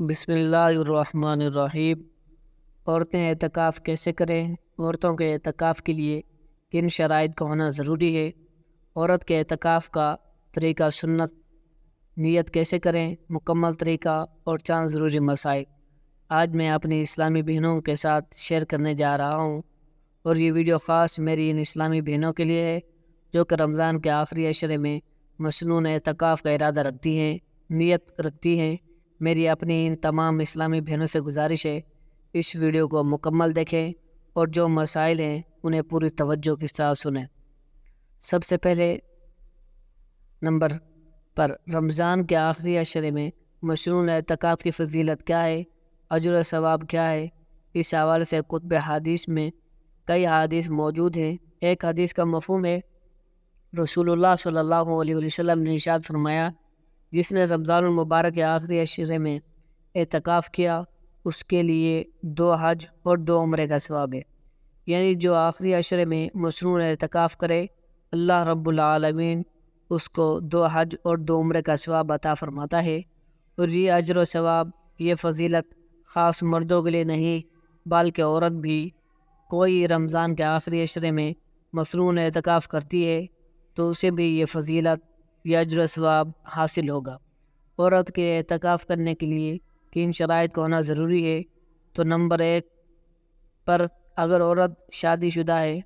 بسم اللہ الرحمن الرحیم۔ عورتیں اعتکاف کیسے کریں؟ عورتوں کے اعتکاف کے لیے کن شرائط کا ہونا ضروری ہے؟ عورت کے اعتکاف کا طریقہ سنت، نیت کیسے کریں، مکمل طریقہ اور چند ضروری مسائل آج میں اپنی اسلامی بہنوں کے ساتھ شیئر کرنے جا رہا ہوں، اور یہ ویڈیو خاص میری ان اسلامی بہنوں کے لیے ہے جو کہ رمضان کے آخری عشرے میں مصنون اعتکاف کا ارادہ رکھتی ہیں، نیت رکھتی ہیں۔ میری اپنی ان تمام اسلامی بہنوں سے گزارش ہے اس ویڈیو کو مکمل دیکھیں اور جو مسائل ہیں انہیں پوری توجہ کے ساتھ سنیں۔ سب سے پہلے نمبر پر رمضان کے آخری عشرے میں مشروع اعتکاف کی فضیلت کیا ہے، اجر و ثواب کیا ہے؟ اس حوالے سے کتب حدیث میں کئی حدیث موجود ہیں۔ ایک حدیث کا مفہوم ہے، رسول اللہ صلی اللہ علیہ وسلم نے ارشاد فرمایا، جس نے رمضان المبارک کے آخری عشرے میں اعتکاف کیا اس کے لیے 2 حج اور 2 عمرے کا ثواب ہے۔ یعنی جو آخری عشرے میں مشروع اعتکاف کرے، اللہ رب العالمین اس کو 2 حج اور 2 عمرے کا ثواب عطا فرماتا ہے۔ اور یہ اجر و ثواب، یہ فضیلت خاص مردوں کے لیے نہیں بلکہ عورت بھی کوئی رمضان کے آخری عشرے میں مشروع اعتکاف کرتی ہے تو اسے بھی یہ فضیلت، یہ اجر و ثواب حاصل ہوگا۔ عورت کے اعتکاف کرنے کے لیے کن شرائط کا ہونا ضروری ہے؟ تو نمبر 1 پر اگر عورت شادی شدہ ہے،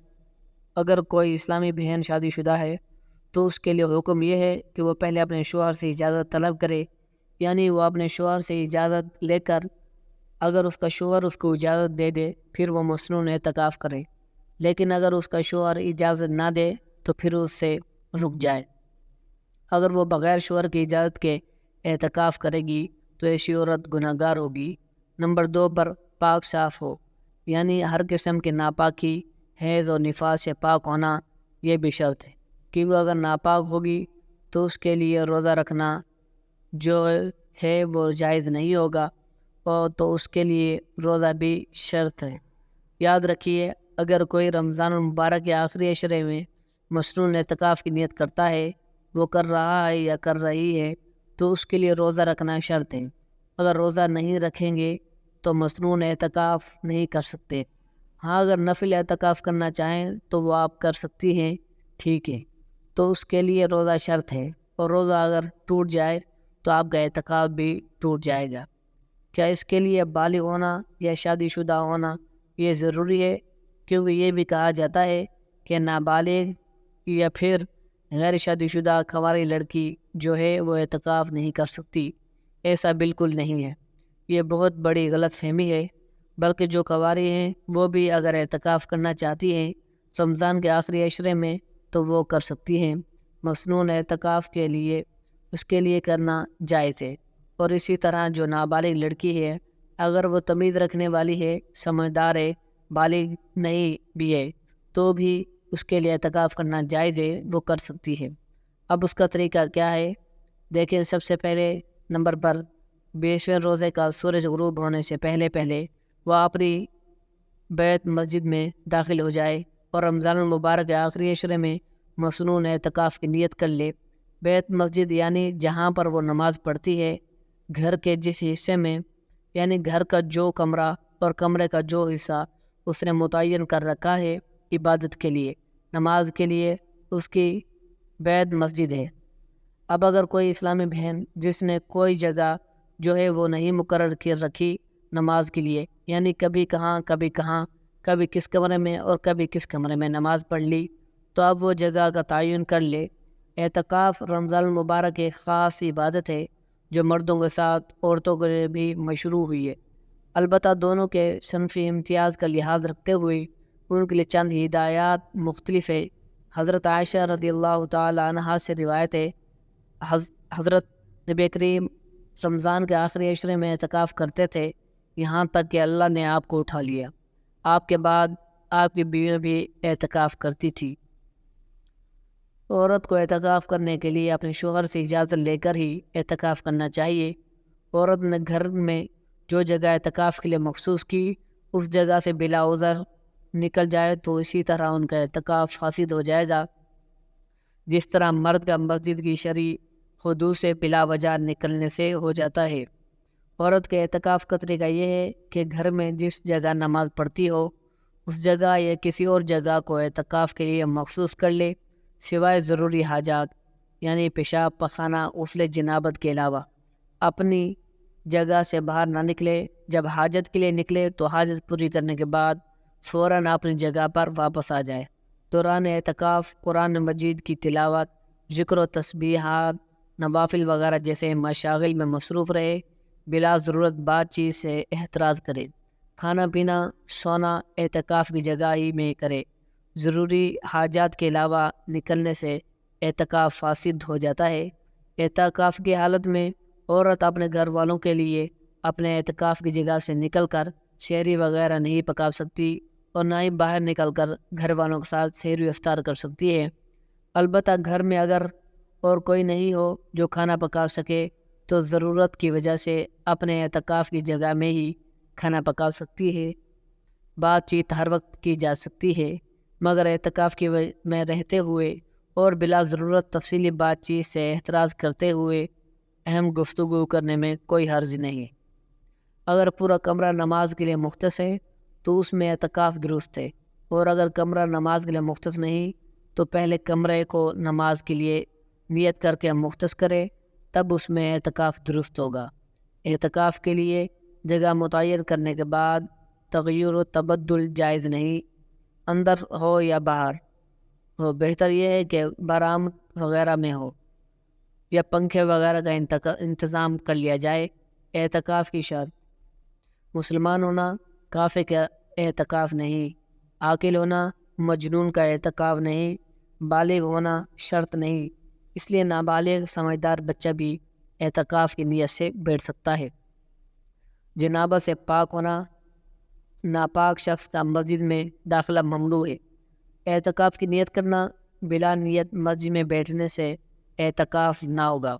اگر کوئی اسلامی بہن شادی شدہ ہے تو اس کے لیے حکم یہ ہے کہ وہ پہلے اپنے شوہر سے اجازت طلب کرے، یعنی وہ اپنے شوہر سے اجازت لے کر اگر اس کا شوہر اس کو اجازت دے دے پھر وہ مصنون اعتکاف کرے، لیکن اگر اس کا شوہر اجازت نہ دے تو پھر اس سے رک جائے۔ اگر وہ بغیر شوہر کی اجازت کے اعتکاف کرے گی تو ایسی عورت گناہ گار ہوگی۔ نمبر 2 پر پاک صاف ہو، یعنی ہر قسم کی ناپاکی، حیض اور نفاس سے پاک ہونا یہ بھی شرط ہے، کہ وہ اگر ناپاک ہوگی تو اس کے لیے روزہ رکھنا جو ہے وہ جائز نہیں ہوگا، اور تو اس کے لیے روزہ بھی شرط ہے۔ یاد رکھیے، اگر کوئی رمضان المبارک کے آخری عشرے میں مشروع اعتکاف کی نیت کرتا ہے، وہ کر رہا ہے یا کر رہی ہے تو اس کے لیے روزہ رکھنا شرط ہے۔ اگر روزہ نہیں رکھیں گے تو مصنوع اعتکاف نہیں کر سکتے۔ ہاں، اگر نفل اعتکاف کرنا چاہیں تو وہ آپ کر سکتی ہیں، ٹھیک ہے، تو اس کے لیے روزہ شرط ہے، اور روزہ اگر ٹوٹ جائے تو آپ کا اعتکاف بھی ٹوٹ جائے گا۔ کیا اس کے لیے بالغ ہونا یا شادی شدہ ہونا یہ ضروری ہے؟ کیونکہ یہ بھی کہا جاتا ہے کہ نابالغ یا پھر غیر شادی شدہ کنواری لڑکی جو ہے وہ اعتکاف نہیں کر سکتی۔ ایسا بالکل نہیں ہے، یہ بہت بڑی غلط فہمی ہے، بلکہ جو کنواری ہیں وہ بھی اگر اعتکاف کرنا چاہتی ہیں رمضان کے آخری عشرے میں تو وہ کر سکتی ہیں۔ مصنون اعتکاف کے لیے اس کے لیے کرنا جائز ہے۔ اور اسی طرح جو نابالغ لڑکی ہے اگر وہ تمیز رکھنے والی ہے، سمجھدار ہے، بالغ نہیں بھی ہے تو بھی اس کے لیے اعتکاف کرنا جائز ہے، وہ کر سکتی ہے۔ اب اس کا طریقہ کیا ہے دیکھیں۔ سب سے پہلے نمبر پر 20ویں روزے کا سورج غروب ہونے سے پہلے وہ اپنی بیت مسجد میں داخل ہو جائے اور رمضان المبارک کے آخری عشرے میں مصنون اعتکاف کی نیت کر لے۔ بیت مسجد یعنی جہاں پر وہ نماز پڑھتی ہے، گھر کے جس حصے میں، یعنی گھر کا جو کمرہ اور کمرے کا جو حصہ اس نے متعین کر رکھا ہے عبادت کے لیے، نماز کے لیے، اس کی بیت مسجد ہے۔ اب اگر کوئی اسلامی بہن جس نے کوئی جگہ جو ہے وہ نہیں مقرر کر رکھی نماز کے لیے، یعنی کبھی کہاں، کبھی کس کمرے میں اور کبھی کس کمرے میں نماز پڑھ لی، تو اب وہ جگہ کا تعین کر لے۔ اعتکاف رمضان المبارک ایک خاص عبادت ہے جو مردوں کے ساتھ عورتوں کے لیے بھی مشروع ہوئی ہے، البتہ دونوں کے صنفی امتیاز کا لحاظ رکھتے ہوئے ان کے لیے چند ہدایات مختلف ہے۔ حضرت عائشہ رضی اللہ تعالی عنہا سے روایت ہے، حضرت نبی کریم رمضان کے آخری عشرے میں اعتکاف کرتے تھے یہاں تک کہ اللہ نے آپ کو اٹھا لیا۔ آپ کے بعد آپ کی بیویاں بھی اعتکاف کرتی تھی۔ عورت کو اعتکاف کرنے کے لیے اپنے شوہر سے اجازت لے کر ہی اعتکاف کرنا چاہیے۔ عورت نے گھر میں جو جگہ اعتکاف کے لیے مخصوص کی اس جگہ سے بلا عذر نکل جائے تو اسی طرح ان کا اعتکاف فاسد ہو جائے گا، جس طرح مرد کا مسجد کی شرعی حدود سے بلا وجہ نکلنے سے ہو جاتا ہے۔ عورت کے اعتکاف کا طریقہ یہ ہے کہ گھر میں جس جگہ نماز پڑھتی ہو اس جگہ یا کسی اور جگہ کو اعتکاف کے لیے مخصوص کر لے، سوائے ضروری حاجات یعنی پیشاب، پخانہ، غسل جنابت کے علاوہ اپنی جگہ سے باہر نہ نکلے۔ جب حاجت کے لیے نکلے تو حاجت پوری کرنے کے بعد فوراً اپنی جگہ پر واپس آ جائے۔ دوران اعتکاف قرآن مجید کی تلاوت، ذکر و تسبیحات، نوافل وغیرہ جیسے مشاغل میں مصروف رہے، بلا ضرورت بات چیت سے احتراز کرے۔ کھانا پینا، سونا اعتکاف کی جگہ ہی میں کرے۔ ضروری حاجات کے علاوہ نکلنے سے اعتکاف فاسد ہو جاتا ہے۔ اعتکاف کی حالت میں عورت اپنے گھر والوں کے لیے اپنے اعتکاف کی جگہ سے نکل کر شہری وغیرہ نہیں پکا سکتی اور نہ ہی باہر نکل کر گھر والوں کے ساتھ سحر و افطار کر سکتی ہے۔ البتہ گھر میں اگر اور کوئی نہیں ہو جو کھانا پکا سکے تو ضرورت کی وجہ سے اپنے اعتکاف کی جگہ میں ہی کھانا پکا سکتی ہے۔ بات چیت ہر وقت کی جا سکتی ہے، مگر اعتکاف میں رہتے ہوئے اور بلا ضرورت تفصیلی بات چیت سے احتراز کرتے ہوئے اہم گفتگو کرنے میں کوئی حرج نہیں۔ اگر پورا کمرہ نماز کے لیے مختص ہے تو اس میں اعتکاف درست ہے، اور اگر کمرہ نماز کے لیے مختص نہیں تو پہلے کمرے کو نماز کے لیے نیت کر کے مختص کرے، تب اس میں اعتکاف درست ہوگا۔ اعتکاف کے لیے جگہ متعین کرنے کے بعد تغیر و تبدل جائز نہیں، اندر ہو یا باہر ہو۔ بہتر یہ ہے کہ برآمد وغیرہ میں ہو یا پنکھے وغیرہ کا انتظام کر لیا جائے۔ اعتکاف کی شرط: مسلمان ہونا کافر کا اعتکاف نہیں، عاقل ہونا مجنون کا اعتکاف نہیں، بالغ ہونا شرط نہیں، اس لیے نابالغ سمجھدار بچہ بھی اعتکاف کی نیت سے بیٹھ سکتا ہے۔ جنابت سے پاک ہونا، ناپاک شخص کا مسجد میں داخلہ ممنوع ہے۔ اعتکاف کی نیت کرنا، بلا نیت مسجد میں بیٹھنے سے اعتکاف نہ ہوگا۔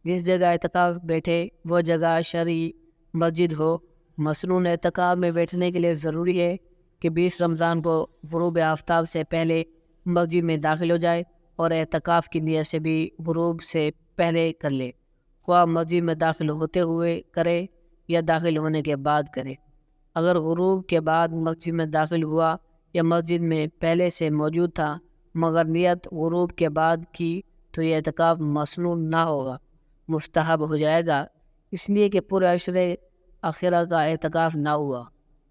جس جگہ اعتکاف بیٹھے وہ جگہ شرعی مسجد ہو۔ مثلاً اعتکاف میں بیٹھنے کے لیے ضروری ہے کہ 20 رمضان کو غروب آفتاب سے پہلے مسجد میں داخل ہو جائے اور اعتکاف کی نیت سے بھی غروب سے پہلے کر لے، خواہ مسجد میں داخل ہوتے ہوئے کرے یا داخل ہونے کے بعد کرے۔ اگر غروب کے بعد مسجد میں داخل ہوا یا مسجد میں پہلے سے موجود تھا مگر نیت غروب کے بعد کی تو یہ اعتکاف مسنون نہ ہوگا، مستحب ہو جائے گا، اس لیے کہ پورے عشرے آخرہ کا اعتکاف نہ ہوا۔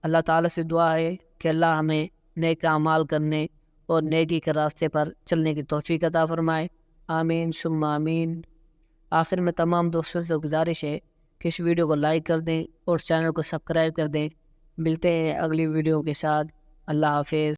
اللہ تعالیٰ سے دعا ہے کہ اللہ ہمیں نیک اعمال کرنے اور نیکی کے راستے پر چلنے کی توفیق عطا فرمائے، آمین ثم آمین۔ آخر میں تمام دوستوں سے گزارش ہے کہ اس ویڈیو کو لائک کر دیں اور چینل کو سبسکرائب کر دیں۔ ملتے ہیں اگلی ویڈیو کے ساتھ۔ اللہ حافظ۔